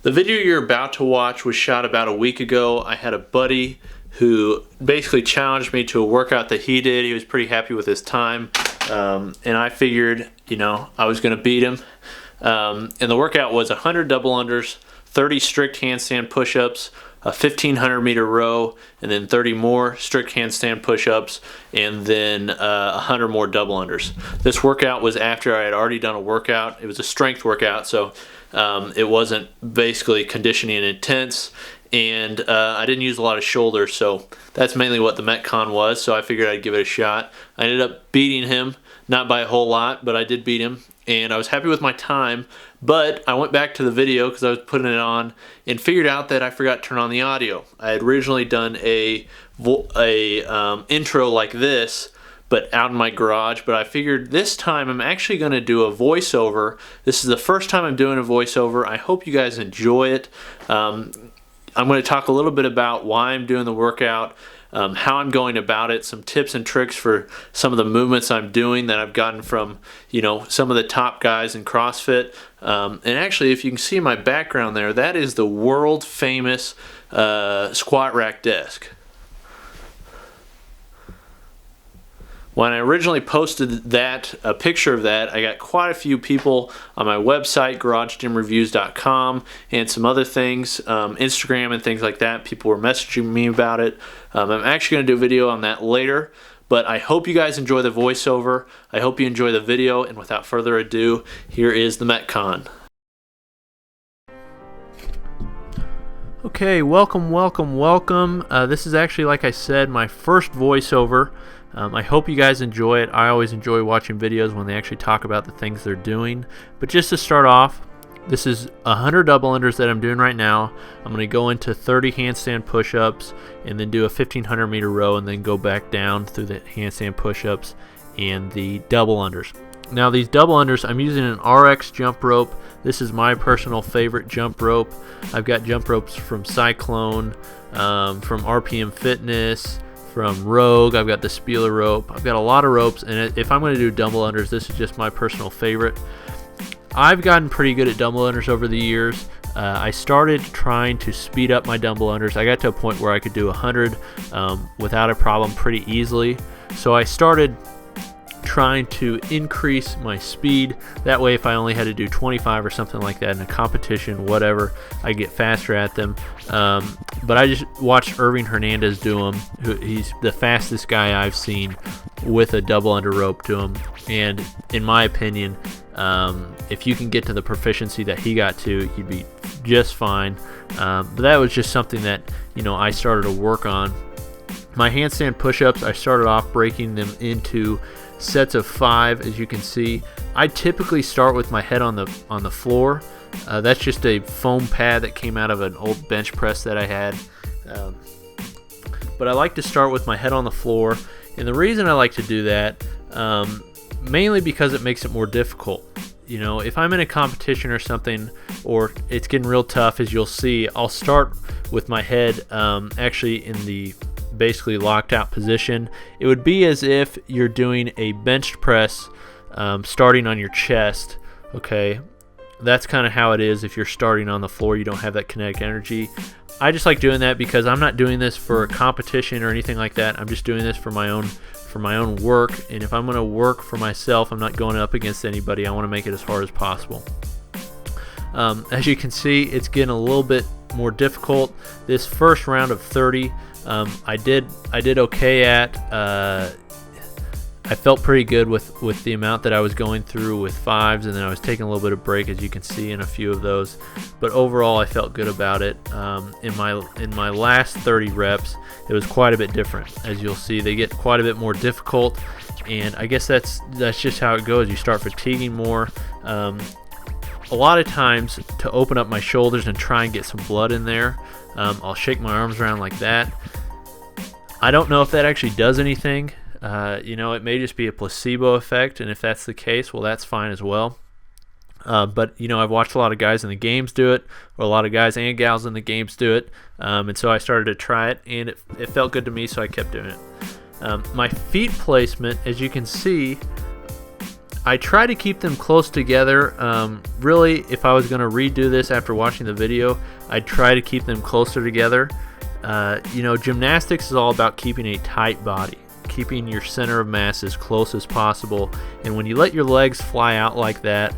The video you're about to watch was shot about a week ago. I had a buddy who basically challenged me to a workout that he did. He was pretty happy with his time, and I figured, I was going to beat him. And the workout was 100 double unders, 30 strict handstand push-ups, a 1500 meter row, and then 30 more strict handstand push-ups, and then 100 more double unders. This workout was after I had already done a workout. It was a strength workout, so it wasn't basically conditioning and intense, and I didn't use a lot of shoulders, so that's mainly what the Metcon was, so I figured I'd give it a shot. I ended up beating him, not by a whole lot, but I did beat him, and I was happy with my time. But I went back to the video because I was putting it on and figured out that I forgot to turn on the audio. I had originally done a intro like this, but out in my garage, but I figured this time I'm actually going to do a voiceover. This is the first time I'm doing a voiceover. I hope you guys enjoy it. I'm going to talk a little bit about why I'm doing the workout, how I'm going about it, some tips and tricks for some of the movements I'm doing that I've gotten from, some of the top guys in CrossFit. And actually, if you can see my background there, that is the world famous squat rack desk. When I originally posted a picture of that, I got quite a few people on my website, GarageGymReviews.com, and some other things, Instagram and things like that. People were messaging me about it. I'm actually going to do a video on that later, but I hope you guys enjoy the voiceover. I hope you enjoy the video, and without further ado, here is the Metcon. Okay, welcome. This is actually, like I said, my first voiceover. I hope you guys enjoy it. I always enjoy watching videos when they actually talk about the things they're doing. But just to start off, this is 100 double unders that I'm doing right now. I'm going to go into 30 handstand push-ups and then do a 1500 meter row and then go back down through the handstand push-ups and the double unders. Now these double unders, I'm using an RX jump rope. This is my personal favorite jump rope. I've got jump ropes from Cyclone, from RPM Fitness, from Rogue. I've got the Spieler rope. I've got a lot of ropes, and if I'm going to do double unders, this is just my personal favorite. I've gotten pretty good at double unders over the years. I started trying to speed up my double unders. I got to a point where I could do 100 without a problem pretty easily. So I started trying to increase my speed. That way, if I only had to do 25 or something like that in a competition, whatever, I get faster at them. But I just watched Irving Hernandez do them. He's the fastest guy I've seen with a double under rope to him. And in my opinion, if you can get to the proficiency that he got to, you'd be just fine. But that was just something that I started to work on. My handstand push-ups, I started off breaking them into sets of 5. As you can see, I typically start with my head on the floor. That's just a foam pad that came out of an old bench press that I had. But I like to start with my head on the floor, and the reason I like to do that, mainly because it makes it more difficult. If I'm in a competition or something, or it's getting real tough, as you'll see, I'll start with my head actually in the basically locked out position. It would be as if you're doing a bench press starting on your chest. Okay, that's kind of how it is. If you're starting on the floor, you don't have that kinetic energy. I just like doing that because I'm not doing this for a competition or anything like that. I'm just doing this for my own work, and if I'm going to work for myself, I'm not going up against anybody. I want to make it as hard as possible. As you can see, it's getting a little bit more difficult. This first round of 30, I did okay at. I felt pretty good with the amount that I was going through with 5s, and then I was taking a little bit of break, as you can see in a few of those. But overall, I felt good about it. In my last 30 reps, it was quite a bit different. As you'll see, they get quite a bit more difficult, and I guess that's just how it goes. You start fatiguing more. A lot of times, to open up my shoulders and try and get some blood in there, I'll shake my arms around like that. I don't know if that actually does anything. It may just be a placebo effect, and if that's the case, well, that's fine as well. But I've watched a lot of guys in the games do it, or a lot of guys and gals in the games do it, and so I started to try it, and it felt good to me, so I kept doing it. My feet placement, as you can see, I try to keep them close together. Really, if I was going to redo this after watching the video, I'd try to keep them closer together. Gymnastics is all about keeping a tight body, keeping your center of mass as close as possible. And when you let your legs fly out like that,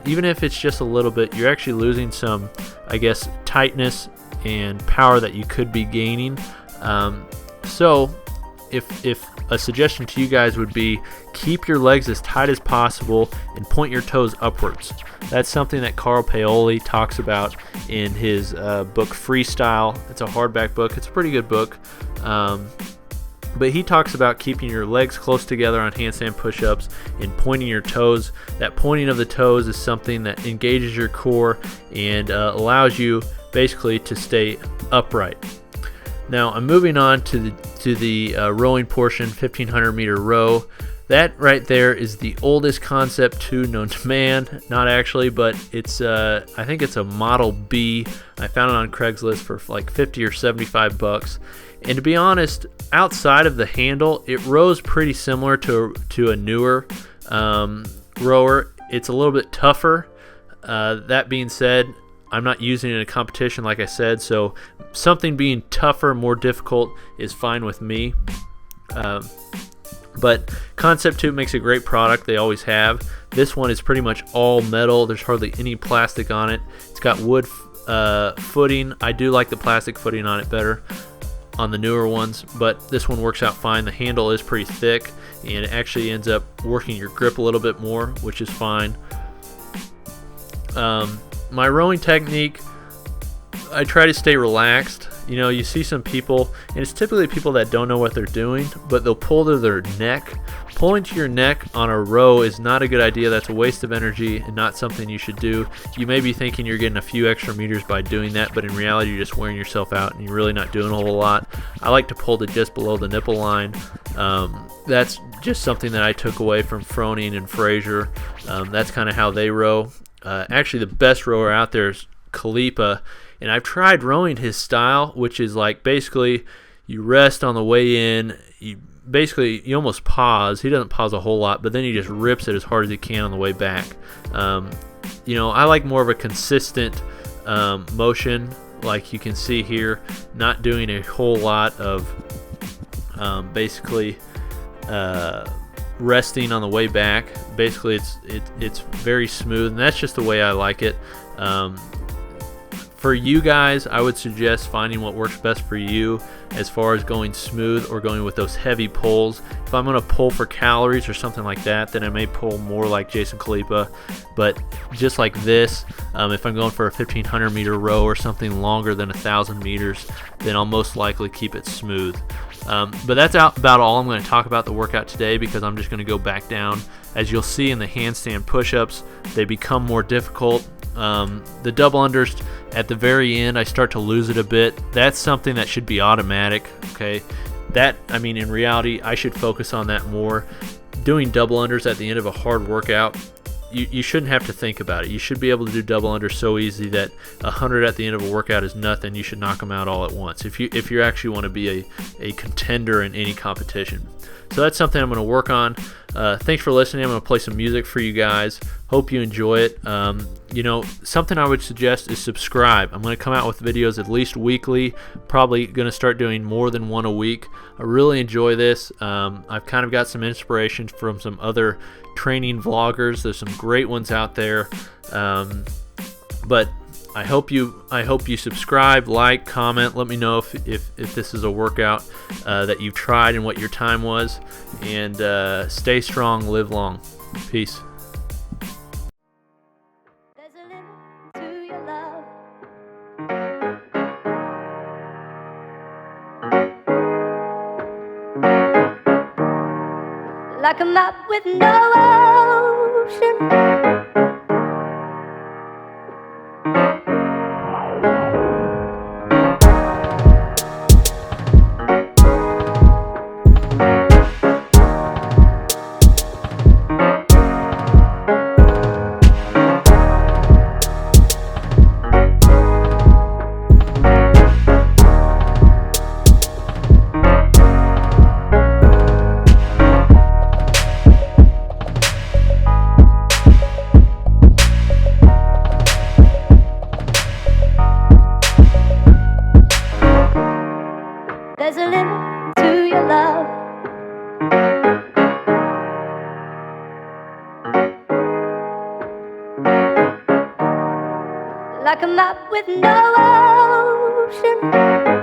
even if it's just a little bit, you're actually losing some, I guess, tightness and power that you could be gaining. So if a suggestion to you guys would be, keep your legs as tight as possible and point your toes upwards. That's something that Carl Paoli talks about in his book Freestyle. It's a hardback book. It's a pretty good book. But he talks about keeping your legs close together on handstand push-ups and pointing your toes. That pointing of the toes is something that engages your core and allows you basically to stay upright. Now I'm moving on to the rowing portion, 1500 meter row. That right there is the oldest Concept 2 known to man. Not actually, but it's I think it's a Model B. I found it on Craigslist for like 50 or 75 bucks. And to be honest, outside of the handle, it rows pretty similar to a newer rower. It's a little bit tougher. That being said, I'm not using it in a competition, like I said, so something being tougher, more difficult is fine with me. But Concept 2 makes a great product. They always have. This one is pretty much all metal. There's hardly any plastic on it. It's got wood footing. I do like the plastic footing on it better on the newer ones, but this one works out fine. The handle is pretty thick, and it actually ends up working your grip a little bit more, which is fine. My rowing technique, I try to stay relaxed. You see some people, and it's typically people that don't know what they're doing, but they'll pull to their neck. Pulling to your neck on a row is not a good idea. That's a waste of energy and not something you should do. You may be thinking you're getting a few extra meters by doing that, but in reality you're just wearing yourself out and you're really not doing a whole lot. I like to pull to just below the nipple line. That's just something that I took away from Froning and Fraser. That's kind of how they row. Actually, the best rower out there is Kalipa, and I've tried rowing his style, which is like basically you rest on the way in, you almost pause. He doesn't pause a whole lot, but then he just rips it as hard as he can on the way back. I like more of a consistent motion, like you can see here, not doing a whole lot of resting on the way back. Basically it's very smooth, and that's just the way I like it. For you guys, I would suggest finding what works best for you as far as going smooth or going with those heavy pulls. If I'm going to pull for calories or something like that, then I may pull more like Jason Kalipa. But just like this, if I'm going for a 1500 meter row or something longer than 1000 meters, then I'll most likely keep it smooth. But that's about all I'm going to talk about the workout today, because I'm just going to go back down. As you'll see in the handstand push-ups, they become more difficult. The double unders at the very end, I start to lose it a bit. That's something that should be automatic. Okay, in reality, I should focus on that more. Doing double unders at the end of a hard workout, you shouldn't have to think about it. You should be able to do double unders so easy that 100 at the end of a workout is nothing. You should knock them out all at once if you actually want to be a contender in any competition. So that's something I'm going to work on. Thanks for listening. I'm going to play some music for you guys. Hope you enjoy it. Something I would suggest is subscribe. I'm going to come out with videos at least weekly. Probably going to start doing more than one a week. I really enjoy this. I've kind of got some inspiration from some other training vloggers. There's some great ones out there. But I hope you subscribe, like, comment. Let me know if this is a workout that you've tried and what your time was. And stay strong, live long. Peace. There's a limit to your love. Like a map with no ocean. up with no ocean.